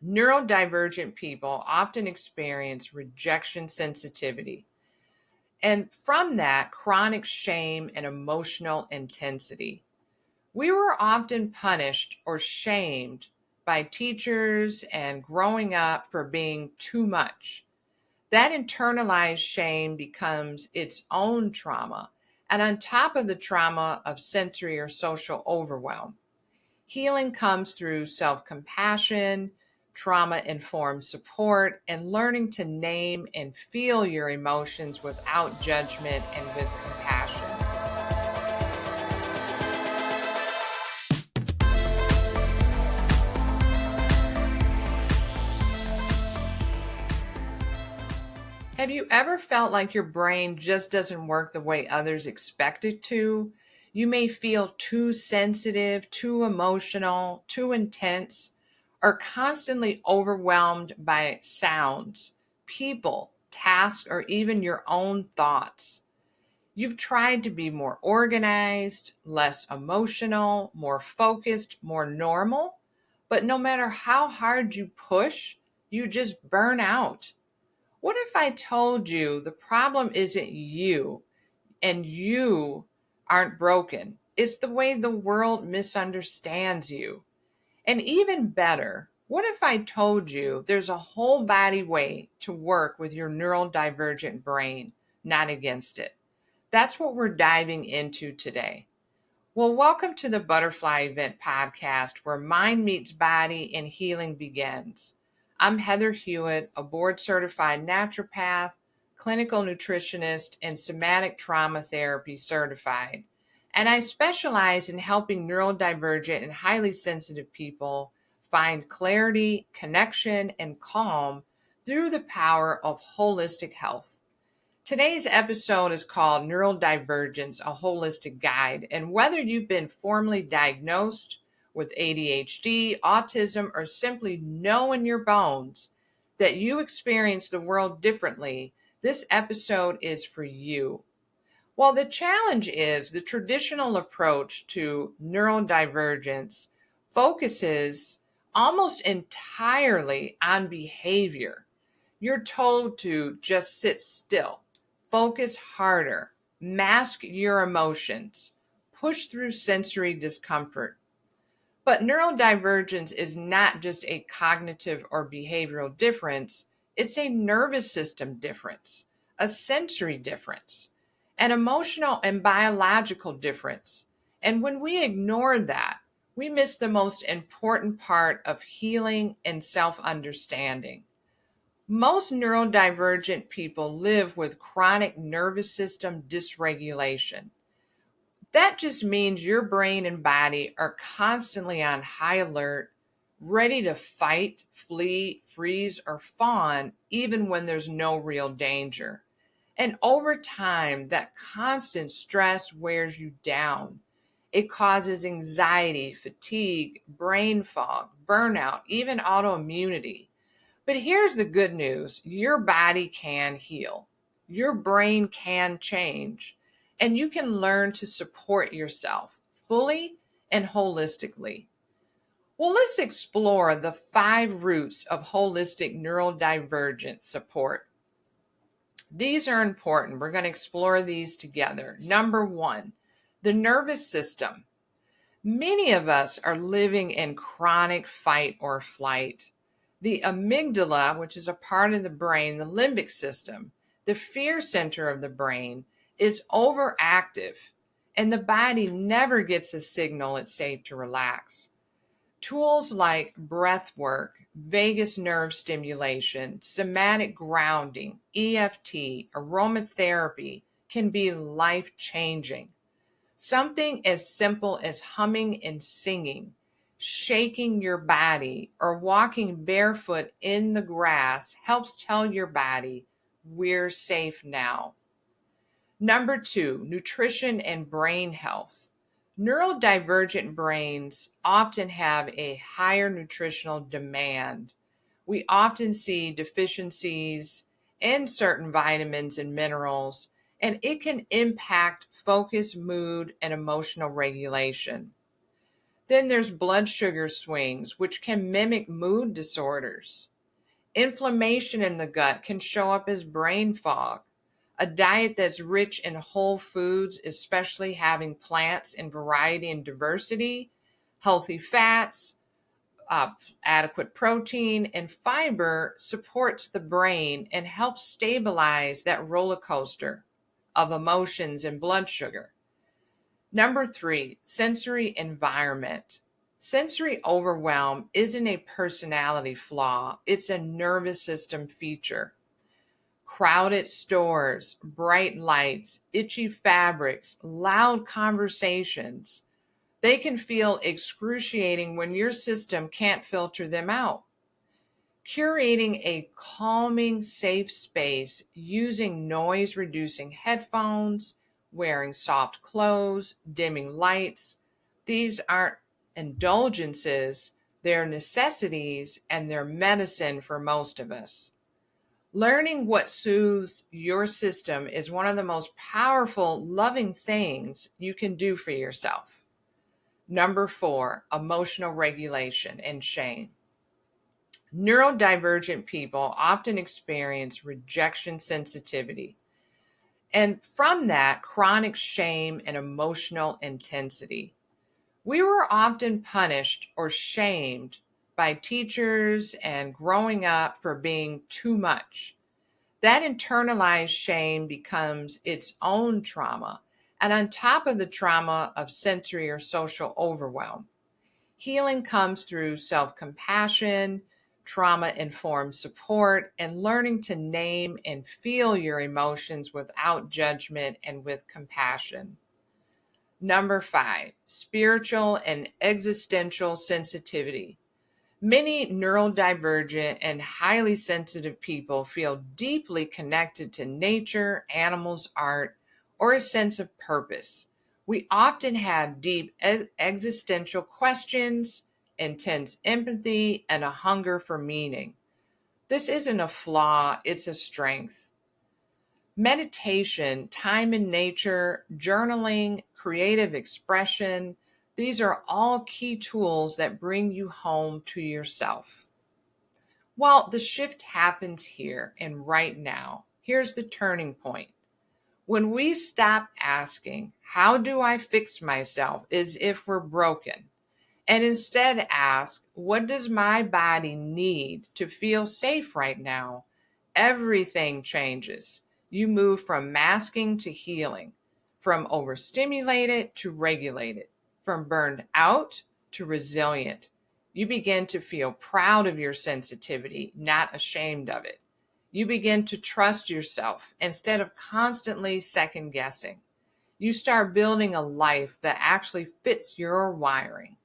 Neurodivergent people often experience rejection sensitivity, and from that, chronic shame and emotional intensity. We were often punished or shamed by teachers and growing up for being too much. That internalized shame becomes its own trauma, and on top of the trauma of sensory or social overwhelm. Healing comes through self compassion, trauma informed support, and learning to name and feel your emotions without judgment and with compassion. Have you ever felt like your brain just doesn't work the way others expect it to? You may feel too sensitive, too emotional, too intense, or constantly overwhelmed by sounds, people, tasks, or even your own thoughts. You've tried to be more organized, less emotional, more focused, more normal, but no matter how hard you push, you just burn out. What if I told you the problem isn't you and you aren't broken? It's the way the world misunderstands you. And even better, what if I told you there's a whole body way to work with your neurodivergent brain, not against it? That's what we're diving into today. Well, welcome to the Butterfly Event podcast where mind meets body and healing begins. I'm Heather Hewett, a board certified naturopath, clinical nutritionist, and somatic trauma therapy certified. And I specialize in helping neurodivergent and highly sensitive people find clarity, connection, and calm through the power of holistic health. Today's episode is called Neurodivergence, a Holistic Guide. And whether you've been formally diagnosed with ADHD, autism, or simply know in your bones that you experience the world differently, this episode is for you. Well, the challenge is the traditional approach to neurodivergence focuses almost entirely on behavior. You're told to just sit still, focus harder, mask your emotions, push through sensory discomfort. But neurodivergence is not just a cognitive or behavioral difference, it's a nervous system difference, a sensory difference, an emotional and biological difference. And when we ignore that, we miss the most important part of healing and self understanding. Most neurodivergent people live with chronic nervous system dysregulation. That just means your brain and body are constantly on high alert, ready to fight, flee, freeze, or fawn, even when there's no real danger. And over time, that constant stress wears you down. It causes anxiety, fatigue, brain fog, burnout, even autoimmunity. But here's the good news. Your body can heal. Your brain can change. And you can learn to support yourself fully and holistically. Well, let's explore the 5 roots of holistic neurodivergent support. These are important. We're going to explore these together. Number 1, the nervous system. Many of us are living in chronic fight or flight. The amygdala, which is a part of the brain, the limbic system, the fear center of the brain, is overactive, and the body never gets a signal it's safe to relax. Tools like breathwork, vagus nerve stimulation, somatic grounding, EFT, aromatherapy can be life-changing. Something as simple as humming and singing, shaking your body, or walking barefoot in the grass helps tell your body, we're safe now. Number 2, nutrition and brain health. Neurodivergent brains often have a higher nutritional demand. We often see deficiencies in certain vitamins and minerals, and it can impact focus, mood, and emotional regulation. Then there's blood sugar swings, which can mimic mood disorders. Inflammation in the gut can show up as brain fog. A diet that's rich in whole foods, especially having plants in variety and diversity, healthy fats, adequate protein, and fiber supports the brain and helps stabilize that roller coaster of emotions and blood sugar. Number 3, sensory environment. Sensory overwhelm isn't a personality flaw, it's a nervous system feature. Crowded stores, bright lights, itchy fabrics, loud conversations, they can feel excruciating when your system can't filter them out. Curating a calming, safe space using noise reducing headphones, wearing soft clothes, dimming lights, these aren't indulgences, they're necessities and they're medicine for most of us. Learning what soothes your system is one of the most powerful, loving things you can do for yourself. Number 4, emotional regulation and shame. Neurodivergent people often experience rejection sensitivity, and from that, chronic shame and emotional intensity. We were often punished or shamed by teachers and growing up for being too much. That internalized shame becomes its own trauma, and on top of the trauma of sensory or social overwhelm. Healing comes through self compassion, trauma informed support, and learning to name and feel your emotions without judgment and with compassion. Number 5, spiritual and existential sensitivity. Many neurodivergent and highly sensitive people feel deeply connected to nature, animals, art, or a sense of purpose. We often have deep existential questions, intense empathy, and a hunger for meaning. This isn't a flaw, it's a strength. Meditation, time in nature, journaling, creative expression, these are all key tools that bring you home to yourself. Well, the shift happens here and right now. Here's the turning point. When we stop asking, how do I fix myself, as if we're broken, and instead ask, what does my body need to feel safe right now? Everything changes. You move from masking to healing, from overstimulated to regulated, from burned out to resilient. You begin to feel proud of your sensitivity, not ashamed of it. You begin to trust yourself instead of constantly second guessing. You start building a life that actually fits your wiring.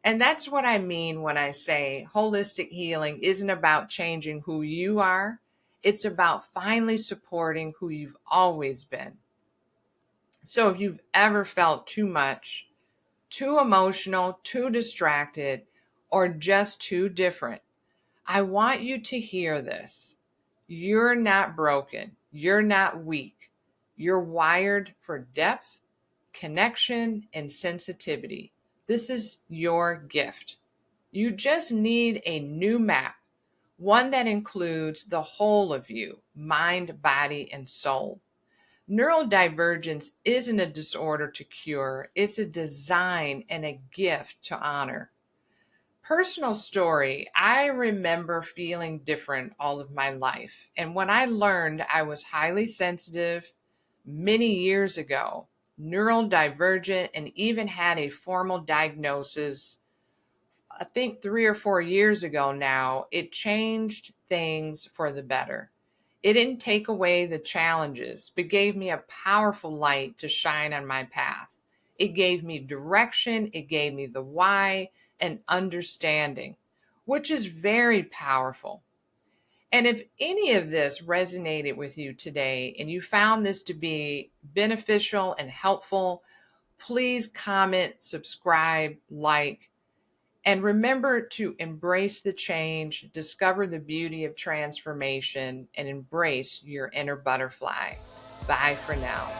And that's what I mean when I say holistic healing isn't about changing who you are. It's about finally supporting who you've always been. So if you've ever felt too much, too emotional, too distracted, or just too different, I want you to hear this. You're not broken. You're not weak. You're wired for depth, connection, and sensitivity. This is your gift. You just need a new map, one that includes the whole of you, mind, body, and soul. Neurodivergence isn't a disorder to cure, it's a design and a gift to honor. Personal story, I remember feeling different all of my life. And when I learned I was highly sensitive many years ago, neurodivergent, and even had a formal diagnosis, I think 3 or 4 years ago now, it changed things for the better. It didn't take away the challenges, but gave me a powerful light to shine on my path. It gave me direction, it gave me the why and understanding, which is very powerful. And if any of this resonated with you today and you found this to be beneficial and helpful, please comment, subscribe, like, and remember to embrace the change, discover the beauty of transformation, and embrace your inner butterfly. Bye for now.